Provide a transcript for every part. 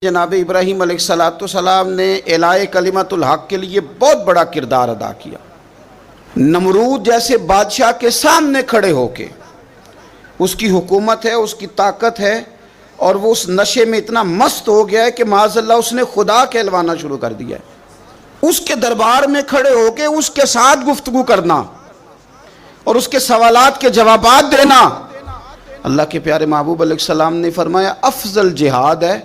جناب ابراہیم علیہ السلام نے اعلاء کلمۃ الحق کے لیے بہت بڑا کردار ادا کیا۔ نمرود جیسے بادشاہ کے سامنے کھڑے ہو کے، اس کی حکومت ہے، اس کی طاقت ہے، اور وہ اس نشے میں اتنا مست ہو گیا ہے کہ معاذ اللہ اس نے خدا کہلوانا شروع کر دیا ہے۔ اس کے دربار میں کھڑے ہو کے اس کے ساتھ گفتگو کرنا اور اس کے سوالات کے جوابات دینا، اللہ کے پیارے محبوب علیہ السلام نے فرمایا افضل جہاد ہے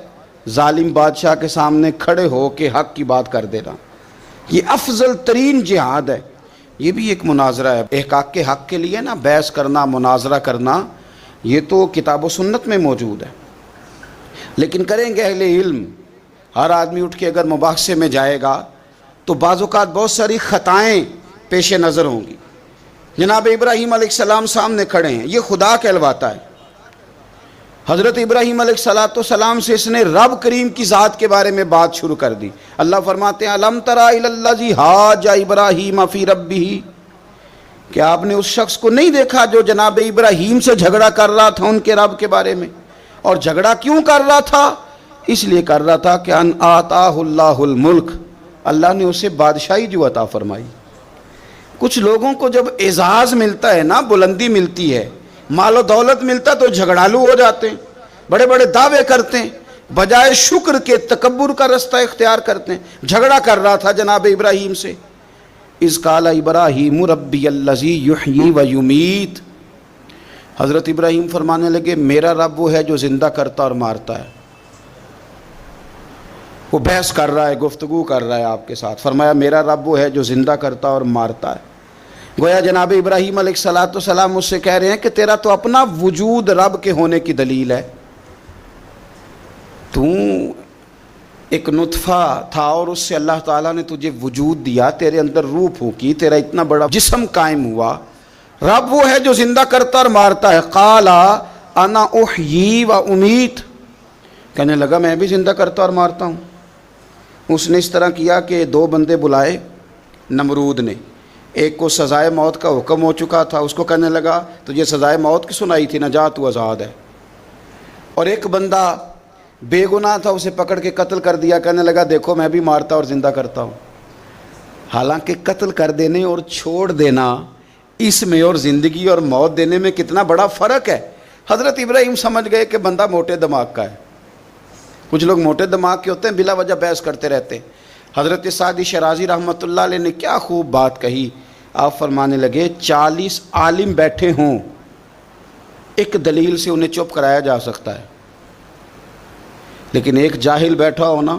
ظالم بادشاہ کے سامنے کھڑے ہو کے حق کی بات کر دینا۔ یہ افضل ترین جہاد ہے۔ یہ بھی ایک مناظرہ ہے، احقاق کے حق کے لیے نا بحث کرنا، مناظرہ کرنا، یہ تو کتاب و سنت میں موجود ہے، لیکن کریں گے اہل علم۔ ہر آدمی اٹھ کے اگر مباحثے میں جائے گا تو بعض اوقات بہت ساری خطائیں پیش نظر ہوں گی۔ جناب ابراہیم علیہ السلام سامنے کھڑے ہیں، یہ خدا کہلواتا ہے۔ حضرت ابراہیم علیہ السلام سے اس نے رب کریم کی ذات کے بارے میں بات شروع کر دی۔ اللہ فرماتے ہیں الم تری الی الذی حاج ابراہیم فی ربہ، کہ آپ نے اس شخص کو نہیں دیکھا جو جناب ابراہیم سے جھگڑا کر رہا تھا ان کے رب کے بارے میں؟ اور جھگڑا کیوں کر رہا تھا؟ اس لیے کر رہا تھا کہ ان آتاہ اللہ الملک، اللہ نے اسے بادشاہی جو عطا فرمائی۔ کچھ لوگوں کو جب اعزاز ملتا ہے نا، بلندی ملتی ہے، مال و دولت ملتا تو جھگڑالو ہو جاتے ہیں، بڑے بڑے دعوے کرتے ہیں، بجائے شکر کے تکبر کا رستہ اختیار کرتے ہیں۔ جھگڑا کر رہا تھا جناب ابراہیم سے۔ اذ قال ابراہیم ربی الذی یحیی و یمیت، حضرت ابراہیم فرمانے لگے میرا رب وہ ہے جو زندہ کرتا اور مارتا ہے۔ وہ بحث کر رہا ہے، گفتگو کر رہا ہے آپ کے ساتھ، فرمایا میرا رب وہ ہے جو زندہ کرتا اور مارتا ہے۔ گویا جناب ابراہیم علیہ السلام اس سے کہہ رہے ہیں کہ تیرا تو اپنا وجود رب کے ہونے کی دلیل ہے۔ تو ایک نطفہ تھا اور اس سے اللہ تعالیٰ نے تجھے وجود دیا، تیرے اندر روح پھونکی، تیرا اتنا بڑا جسم قائم ہوا۔ رب وہ ہے جو زندہ کرتا اور مارتا ہے۔ قال انا احیی و امیت، کہنے لگا میں بھی زندہ کرتا اور مارتا ہوں۔ اس نے اس طرح کیا کہ دو بندے بلائے نمرود نے، ایک کو سزائے موت کا حکم ہو چکا تھا، اس کو کہنے لگا تجھے سزائے موت کی سنائی تھی، نجات تو آزاد ہے۔ اور ایک بندہ بے گناہ تھا، اسے پکڑ کے قتل کر دیا، کہنے لگا دیکھو میں بھی مارتا اور زندہ کرتا ہوں۔ حالانکہ قتل کر دینے اور چھوڑ دینا، اس میں اور زندگی اور موت دینے میں کتنا بڑا فرق ہے۔ حضرت ابراہیم سمجھ گئے کہ بندہ موٹے دماغ کا ہے۔ کچھ لوگ موٹے دماغ کے ہوتے ہیں، بلا وجہ بحث کرتے رہتے ہیں۔ حضرت سعدی شرازی رحمۃ اللہ علیہ نے کیا خوب بات کہی، آپ فرمانے لگے 40 عالم بیٹھے ہوں، ایک دلیل سے انہیں چپ کرایا جا سکتا ہے، لیکن ایک جاہل بیٹھا ہونا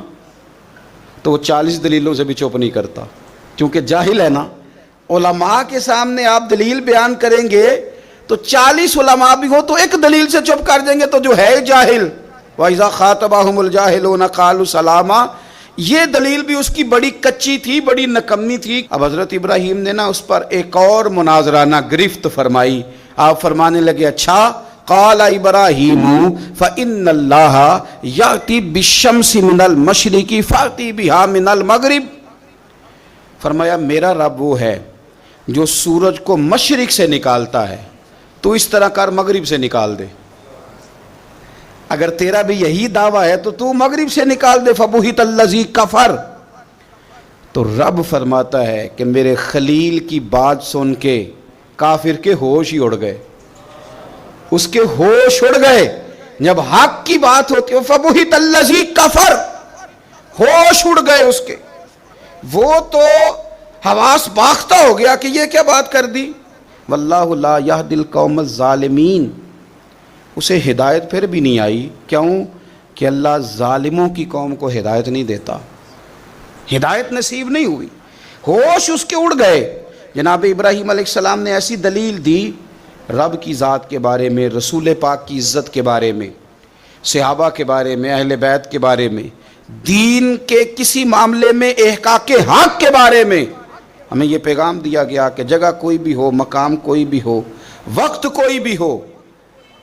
تو وہ 40 دلیلوں سے بھی چپ نہیں کرتا، کیونکہ جاہل ہے نا۔ علماء کے سامنے آپ دلیل بیان کریں گے تو 40 علماء بھی ہو تو ایک دلیل سے چپ کر دیں گے تو جو ہے جاہل، وَإِذَا خَاطَبَهُمُ الْجَاهِلُونَ قَالُوا سَلَامًا، یہ دلیل بھی اس کی بڑی کچی تھی، بڑی نکمی تھی۔ اب حضرت ابراہیم نے نا اس پر ایک اور مناظرانہ گرفت فرمائی۔ آپ فرمانے لگے اچھا، قال ابراہیم فإن اللہ یأتی بالشمس من المشرق فأتی بہا من المغرب، فرمایا میرا رب وہ ہے جو سورج کو مشرق سے نکالتا ہے، تو اس طرح کر مغرب سے نکال دے۔ اگر تیرا بھی یہی دعویٰ ہے تو مغرب سے نکال دے۔ فبہت الذی کفر، تو رب فرماتا ہے کہ میرے خلیل کی بات سن کے کافر کے ہوش ہی اڑ گئے، اس کے ہوش اڑ گئے۔ جب حق کی بات ہوتی ہے فبہت الذی کفر، ہوش اڑ گئے اس کے، وہ تو حواس باختہ ہو گیا کہ یہ کیا بات کر دی۔ واللہ لا یہدی القوم الظالمین، اسے ہدایت پھر بھی نہیں آئی، کیوں کہ اللہ ظالموں کی قوم کو ہدایت نہیں دیتا، ہدایت نصیب نہیں ہوئی، ہوش اس کے اڑ گئے۔ جناب ابراہیم علیہ السلام نے ایسی دلیل دی رب کی ذات کے بارے میں، رسول پاک کی عزت کے بارے میں، صحابہ کے بارے میں، اہل بیت کے بارے میں، دین کے کسی معاملے میں، احقاق حق کے بارے میں۔ ہمیں یہ پیغام دیا گیا کہ جگہ کوئی بھی ہو، مقام کوئی بھی ہو، وقت کوئی بھی ہو،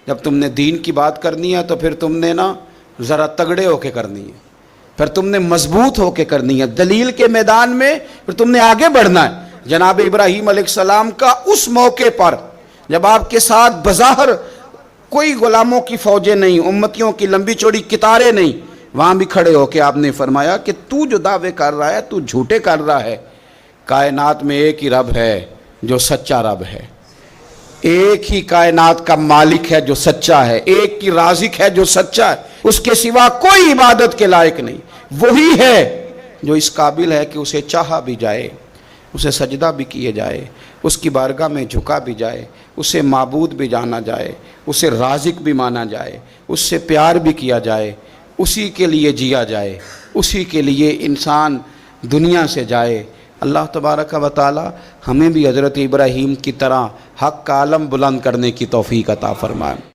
جب تم نے دین کی بات کرنی ہے تو پھر تم نے نا ذرا تگڑے ہو کے کرنی ہے، پھر تم نے مضبوط ہو کے کرنی ہے، دلیل کے میدان میں پھر تم نے آگے بڑھنا ہے۔ جناب ابراہیم علیہ السلام کا اس موقع پر جب آپ کے ساتھ بظاہر کوئی غلاموں کی فوجیں نہیں، امتیوں کی لمبی چوڑی قطاریں نہیں، وہاں بھی کھڑے ہو کے آپ نے فرمایا کہ تو جو دعوے کر رہا ہے تو جھوٹے کر رہا ہے، کائنات میں ایک ہی رب ہے جو سچا رب ہے، ایک ہی کائنات کا مالک ہے جو سچا ہے، ایک کی رازق ہے جو سچا ہے، اس کے سوا کوئی عبادت کے لائق نہیں، وہی ہے جو اس قابل ہے کہ اسے چاہا بھی جائے، اسے سجدہ بھی کیے جائے، اس کی بارگاہ میں جھکا بھی جائے، اسے معبود بھی جانا جائے، اسے رازق بھی مانا جائے، اس سے پیار بھی کیا جائے، اسی کے لیے جیا جائے، اسی کے لیے انسان دنیا سے جائے۔ اللہ تبارک و تعالی ہمیں بھی حضرت ابراہیم کی طرح حق کا علم بلند کرنے کی توفیق عطا فرمائے۔